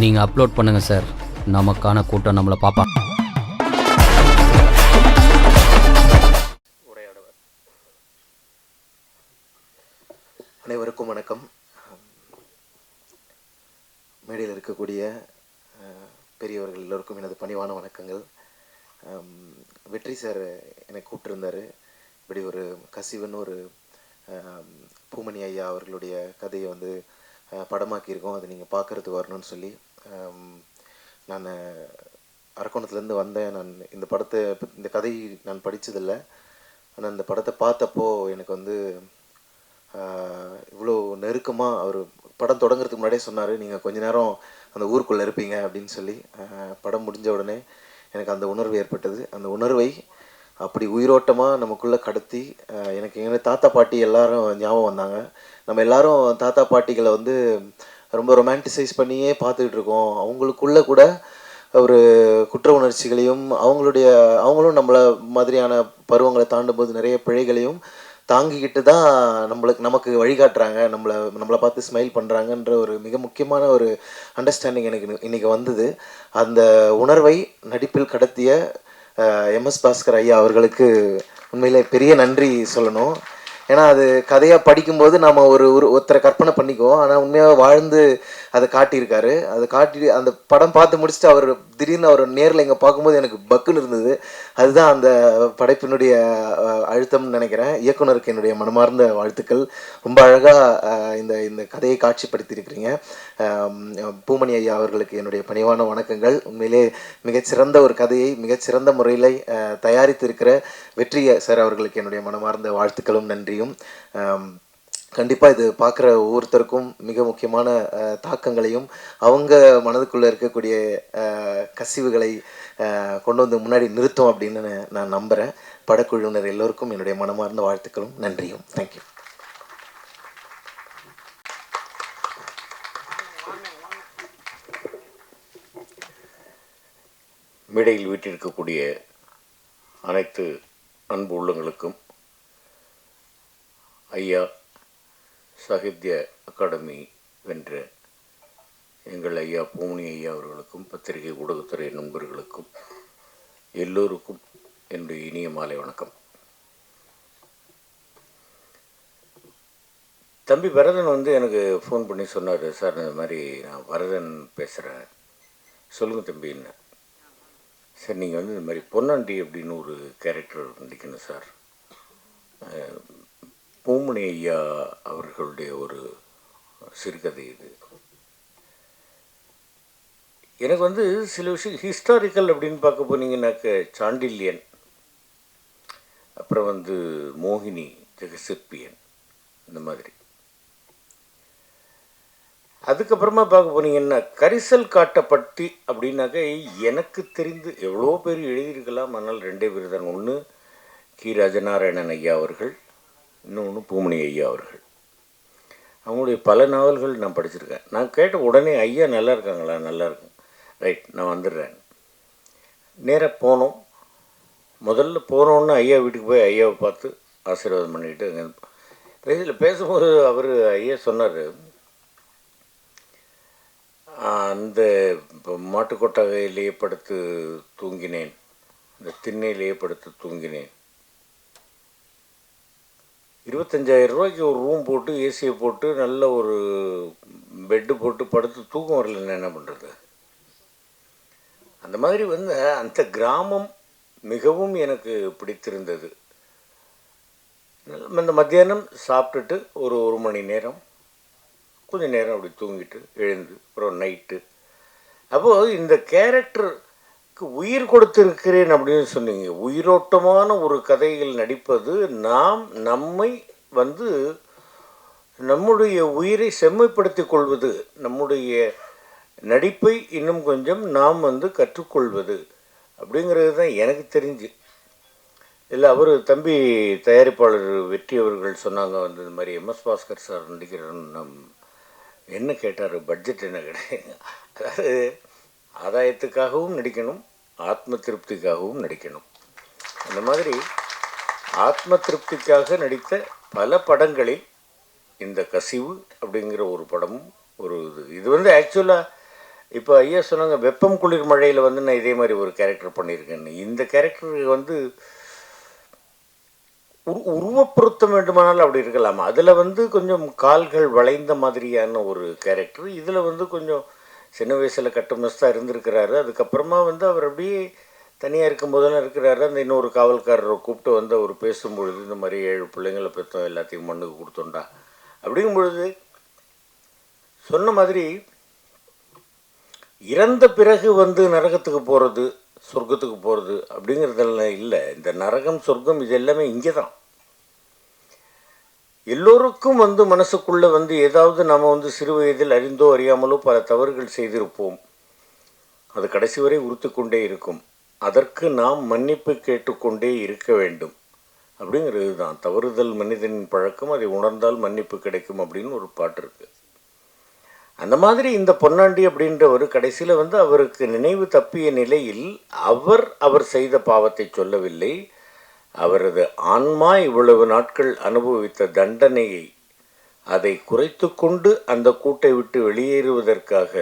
நீங்கள் அப்லோட் பண்ணுங்கள் சார். நமக்கான கூட்டம் நம்மளை பார்ப்பா. உரையாடுவர். அனைவருக்கும் வணக்கம். மேடையில் இருக்கக்கூடிய பெரியவர்கள் எல்லோருக்கும் எனது பணிவான வணக்கங்கள். வெற்றி சார் என்னை கூப்பிட்டுருந்தார். இப்படி ஒரு கசிவுன்னு ஒரு பூமணி ஐயா அவர்களுடைய கதையை வந்து படமாக்கியிருக்கோம், அதை நீங்கள் பார்க்குறதுக்கு வரணும்னு சொல்லி நான் அரக்கோணத்துலேருந்து வந்தேன். நான் இந்த கதை நான் படித்ததில்லை. ஆனால் இந்த படத்தை பார்த்தப்போ எனக்கு வந்து இவ்வளோ நெருக்கமாக அவர் படம் தொடங்குறதுக்கு முன்னாடியே சொன்னார், நீங்கள் கொஞ்ச நேரம் அந்த ஊருக்குள்ளே இருப்பீங்க அப்படின்னு சொல்லி. படம் முடிஞ்ச உடனே எனக்கு அந்த உணர்வு ஏற்பட்டது. அந்த உணர்வை அப்படி உயிரோட்டமாக நமக்குள்ளே கடத்தி எனக்கு எங்கள் தாத்தா பாட்டி எல்லாரும் ஞாபகம் வந்தாங்க. நம்ம எல்லாரும் தாத்தா பாட்டிகளை வந்து ரொம்ப ரொமான்டிசைஸ் பண்ணியே பார்த்துக்கிட்டு இருக்கோம். அவங்களுக்குள்ளே கூட ஒரு குற்ற உணர்ச்சிகளையும் அவங்களும் நம்மளை மாதிரியான பருவங்களை தாண்டும் போது நிறைய பிழைகளையும் தாங்கிக்கிட்டு தான் நமக்கு வழிகாட்டுறாங்க, நம்மளை பார்த்து ஸ்மைல் பண்ணுறாங்கன்ற ஒரு மிக முக்கியமான ஒரு அண்டர்ஸ்டாண்டிங் எனக்கு இன்றைக்கி வந்தது. அந்த உணர்வை நடிப்பில் கடத்திய MS பாஸ்கர் ஐயா அவர்களுக்கு உண்மையிலே பெரிய நன்றி சொல்லணும். ஏன்னா அது கதையாக படிக்கும்போது நாம் ஒருத்தரை கற்பனை பண்ணிக்குவோம், ஆனால் உண்மையாக வாழ்ந்து அதை காட்டியிருக்காரு. அதை காட்டி அந்த படம் பார்த்து முடிச்சுட்டு அவர் திடீர்னு அவர் நேரில் இங்கே பார்க்கும்போது எனக்கு பக்குன்னு இருந்தது. அதுதான் அந்த படைப்பினுடைய அழுத்தம்னு நினைக்கிறேன். இயக்குனருக்கு என்னுடைய மனமார்ந்த வாழ்த்துக்கள். ரொம்ப அழகாக இந்த கதையை காட்சிப்படுத்தியிருக்கிறீங்க. பூமணி ஐயா அவர்களுக்கு என்னுடைய பணிவான வணக்கங்கள். உண்மையிலே மிகச்சிறந்த ஒரு கதையை மிகச்சிறந்த முறையில் தயாரித்திருக்கிற வெற்றி சார் அவர்களுக்கு என்னுடைய மனமார்ந்த வாழ்த்துக்களும் நன்றியும். கண்டிப்பாக இது பார்க்குற ஒவ்வொருத்தருக்கும் மிக முக்கியமான தாக்கங்களையும் அவங்க மனதுக்குள்ளே இருக்கக்கூடிய கசிவுகளை கொண்டு வந்து முன்னாடி நிறுத்தும் அப்படின்னு நான் நம்புகிறேன். படக்குழுவினர் எல்லோருக்கும் என்னுடைய மனமார்ந்த வாழ்த்துக்களும் நன்றியும். தேங்க்யூ. மேடையில் வீட்டிருக்கக்கூடிய அனைத்து அன்பு உள்ளங்களுக்கும் ஐயா சாகித்ய அகாடமி வென்ற எங்கள் ஐயா பூமணி ஐயா அவர்களுக்கும் பத்திரிகை ஊடகத்துறை நண்பர்களுக்கும் எல்லோருக்கும் என்னுடைய இனிய மாலை வணக்கம். தம்பி வரதன் வந்து எனக்கு ஃபோன் பண்ணி சொன்னார், சார் இந்த மாதிரி நான் வரதன் பேசுகிறேன், சொல்லுங்கள் தம்பின்னு. சார் நீங்கள் வந்து இந்த மாதிரி பொன்னாண்டி அப்படின்னு ஒரு கேரக்டர் நடிக்கணும் சார், பூமணி ஐயா அவர்களுடைய ஒரு சிறுகதை இது. எனக்கு வந்து சில விஷயம் ஹிஸ்டாரிக்கல் அப்படின்னு பார்க்க போனீங்கன்னாக்க சாண்டில்யன், அப்புறம் வந்து மோகினி, ஜெகசிற்பியன், இந்த மாதிரி. அதுக்கப்புறமா பார்க்க போனீங்கன்னா கரிசல் காட்டப்பட்டி அப்படின்னாக்க எனக்கு தெரிந்து எவ்வளோ பேர் எழுதியிருக்கலாம், ஆனால் 2 பேர் தான். ஒன்று கி ராஜநாராயணன் ஐயா அவர்கள், இன்னொன்று பூமணி ஐயா அவர்கள். அவங்களுடைய பல நாவல்கள் நான் படிச்சிருக்கேன். நான் கேட்ட உடனே ஐயா நல்லா இருக்காங்களா, நல்லா இருக்கும், ரைட் நான் வந்துடுறேன். நேராக போனோம். முதல்ல போனோன்னு ஐயா வீட்டுக்கு போய் ஐயாவை பார்த்து ஆசீர்வாதம் பண்ணிக்கிட்டு அங்கே பேசும்போது அவர் ஐயா சொன்னார், அந்த மாட்டுக்கொட்டகையிலேயே படுத்து தூங்கினேன், இந்த திண்ணையிலேயே படுத்து தூங்கினேன், 25,000 ரூபாய்க்கு ஒரு ரூம் போட்டு ஏசியை போட்டு நல்ல ஒரு பெட்டு போட்டு படுத்து தூக்கம் வரலன்னு என்ன பண்ணுறது. அந்த மாதிரி வந்து அந்த கிராமம் மிகவும் எனக்கு பிடித்திருந்தது. இந்த மத்தியானம் சாப்பிட்டுட்டு ஒரு 1 மணி நேரம் கொஞ்சம் நேரம் அப்படி தூங்கிட்டு எழுந்து அப்புறம் நைட்டு. அப்போது இந்த கேரக்டருக்கு உயிர் கொடுத்திருக்கிறேன் அப்படின்னு சொன்னீங்க. உயிரோட்டமான ஒரு கதையில் நடிப்பது, நம்மை வந்து நம்முடைய உயிரை செம்மைப்படுத்திக் கொள்வது, நம்முடைய நடிப்பை இன்னும் கொஞ்சம் நாம் வந்து கற்றுக்கொள்வது அப்படிங்கிறது தான் எனக்கு தெரிஞ்சு. இல்லை அவர் தம்பி தயாரிப்பாளர் வெற்றி அவர்கள் சொன்னாங்க வந்து இந்த மாதிரி MS பாஸ்கர் சார் நடிக்கிறேன்னு. என்ன கேட்டார், பட்ஜெட் என்ன கிடையாது. அதாவது ஆதாயத்துக்காகவும் நடிக்கணும், ஆத்ம திருப்திக்காகவும் நடிக்கணும். அந்த மாதிரி ஆத்ம திருப்திக்காக நடித்த பல படங்களில் இந்த கசிவு அப்படிங்கிற ஒரு படமும் ஒரு இது வந்து ஆக்சுவலாக இப்போ ஐயா சொன்னாங்க வெப்பம் குளிர் மழையில் வந்து நான் இதே மாதிரி ஒரு கேரக்டர் பண்ணியிருக்கேன்னு. இந்த கேரக்டர் வந்து உருவப்படுத்த வேண்டுமானாலும் அப்படி இருக்கலாம். அதில் வந்து கொஞ்சம் கால்கள் வளைந்த மாதிரியான ஒரு கேரக்டர். இதில் வந்து கொஞ்சம் சின்ன வயசில் கட்டுமஸ்தாக இருந்திருக்கிறாரு. அதுக்கப்புறமா வந்து அவர் அப்படியே தனியாக இருக்கும்போதெல்லாம் இருக்கிறாரு. அந்த இன்னொரு காவல்காரரை கூப்பிட்டு வந்து அவர் பேசும்பொழுது இந்த மாதிரி 7 பிள்ளைங்களை பெற்றோம், எல்லாத்தையும் மண்ணுக்கு கொடுத்தோண்டா அப்படிங்கும் பொழுது சொன்ன மாதிரி இறந்த பிறகு வந்து நரகத்துக்கு போகிறது, சொர்க்கத்துக்கு போகிறது அப்படிங்கிறதெல்லாம் இல்லை. இந்த நரகம் சொர்க்கம் இது எல்லாமே இங்கே தான். எல்லோருக்கும் வந்து மனசுக்குள்ளே வந்து ஏதாவது நாம் வந்து சிறு வயதில் அறிந்தோ அறியாமலோ பல தவறுகள் செய்திருப்போம். அது கடைசி வரை உறுத்தி கொண்டே இருக்கும். அதற்கு நாம் மன்னிப்பு கேட்டுக்கொண்டே இருக்க வேண்டும் அப்படிங்கிறது தான். தவறுதல் மனிதனின் பழக்கம், அதை உணர்ந்தால் மன்னிப்பு கிடைக்கும் அப்படின்னு ஒரு பாட்டு இருக்குது. அந்த மாதிரி இந்த பொன்னாண்டி அப்படின்றவர் கடைசியில் வந்து அவருக்கு நினைவு தப்பிய நிலையில் அவர் செய்த பாவத்தை சொல்லவில்லை. அவரது ஆன்மா இவ்வளவு நாட்கள் அனுபவித்த தண்டனையை அதை குறைத்து கொண்டு அந்த கூட்டை விட்டு வெளியேறுவதற்காக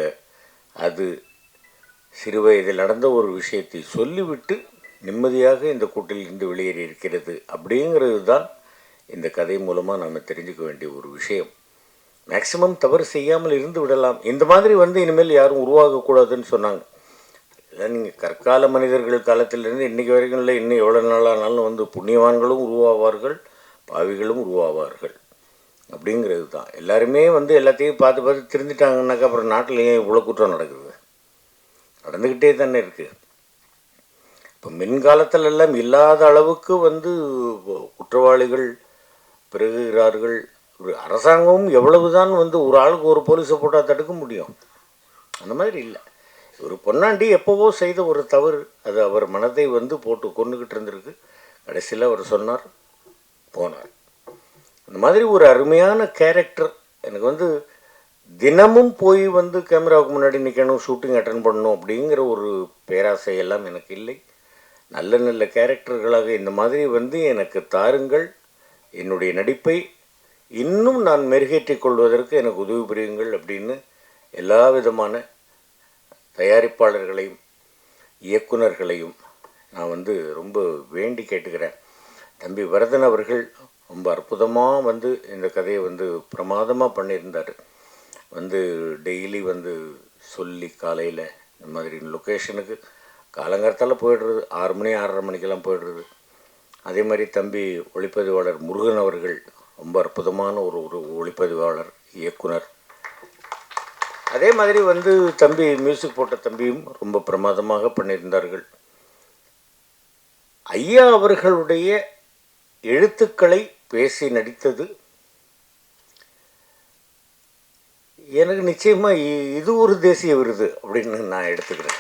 அது சிறுவயதில் நடந்த ஒரு விஷயத்தை சொல்லிவிட்டு நிம்மதியாக இந்த கூட்டில் இருந்து வெளியேறி இருக்கிறது. அப்படிங்கிறது தான் இந்த கதை மூலமாக நாம் தெரிஞ்சுக்க வேண்டிய ஒரு விஷயம். மேக்சிமம் தவறு செய்யாமல் இருந்து விடலாம். இந்த மாதிரி வந்து இனிமேல் யாரும் உருவாகக்கூடாதுன்னு சொன்னாங்க. இல்லை, நீங்கள் கற்கால மனிதர்கள் காலத்திலிருந்து இன்றைக்கி வரைக்கும் இல்லை, இன்னும் எவ்வளோ நாளானாலும் வந்து புண்ணியவான்களும் உருவாவார்கள், பாவிகளும் உருவாவார்கள் அப்படிங்கிறது தான். எல்லாருமே வந்து எல்லாத்தையும் பார்த்து பார்த்து திருந்திட்டாங்கன்னாக்கா அப்புறம் நாட்டில் ஏன் இவ்வளோ குற்றம் நடக்குது? நடந்துக்கிட்டே தானே இருக்குது. இப்போ மின்காலத்தில் எல்லாம் இல்லாத அளவுக்கு வந்து குற்றவாளிகள் பெருகுகிறார்கள். அரசாங்கமும் எவ்வளவுதான் வந்து ஒரு ஆளுக்கு ஒரு போலீஸை போட்டால் தடுக்க முடியும்? அந்த மாதிரி இல்லை. ஒரு பொன்னாண்டி எப்போவோ செய்த ஒரு தவறு, அது அவர் மனதை வந்து போட்டு கொண்டுக்கிட்டு இருந்திருக்கு. கடைசியில் அவர் சொன்னார், போனார். அந்த மாதிரி ஒரு அருமையான கேரக்டர். எனக்கு வந்து தினமும் போய் வந்து கேமராவுக்கு முன்னாடி நிற்கணும், ஷூட்டிங் அட்டன் பண்ணணும் அப்படிங்கிற ஒரு பேராசை எல்லாம் எனக்கு இல்லை. நல்ல நல்ல கேரக்டர்களாக இந்த மாதிரி வந்து எனக்கு தாருங்கள். என்னுடைய நடிப்பை இன்னும் நான் மெருகேற்றிக் கொள்வதற்கு எனக்கு உதவி புரியுங்கள் அப்படின்னு எல்லா விதமான தயாரிப்பாளர்களையும் இயக்குனர்களையும் நான் வந்து ரொம்ப வேண்டி கேட்டுக்கிறேன். தம்பி வரதன் அவர்கள் ரொம்ப அற்புதமாக வந்து இந்த கதையை வந்து பிரமாதமாக பண்ணியிருந்தார். வந்து டெய்லி வந்து சொல்லி காலையில் இந்த மாதிரி லொக்கேஷனுக்கு காலங்காலத்தால் போய்டுறது, 6 மணி 6:30 மணிக்கெல்லாம் போய்டுறது. அதே மாதிரி தம்பி ஒளிப்பதிவாளர் முருகன் அவர்கள் ரொம்ப அற்புதமான ஒரு ஒளிப்பதிவாளர் இயக்குனர். அதே மாதிரி வந்து தம்பி மியூசிக் போட்ட தம்பியும் ரொம்ப பிரமாதமாக பண்ணியிருந்தார்கள். ஐயா அவர்களுடைய எழுத்துக்களை பேசி நடித்தது எனக்கு நிச்சயமாக இது ஒரு தேசிய விருது அப்படின்னு நான் எடுத்துக்கிறேன்.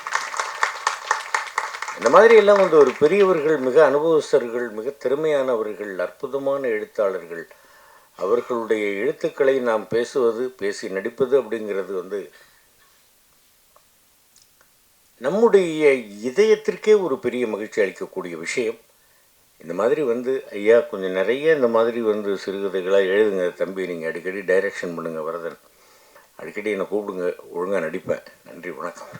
இந்த மாதிரி எல்லாம் வந்து ஒரு பெரியவர்கள், மிக அனுபவஸ்தர்கள், மிக திறமையானவர்கள், அற்புதமான எழுத்தாளர்கள், அவர்களுடைய எழுத்துக்களை நாம் பேசி நடிப்பது அப்படிங்கிறது வந்து நம்முடைய இதயத்திற்கே ஒரு பெரிய மகிழ்ச்சி அளிக்கக்கூடிய விஷயம். இந்த மாதிரி வந்து ஐயா கொஞ்சம் நிறைய இந்த மாதிரி வந்து சிறுகதைகளாக எழுதுங்க தம்பி, நீங்கள் அடிக்கடி டைரக்ஷன் பண்ணுங்கள் வரதன், அடிக்கடி என்னை கூப்பிடுங்க, ஒழுங்காக நடிப்பேன். நன்றி, வணக்கம்.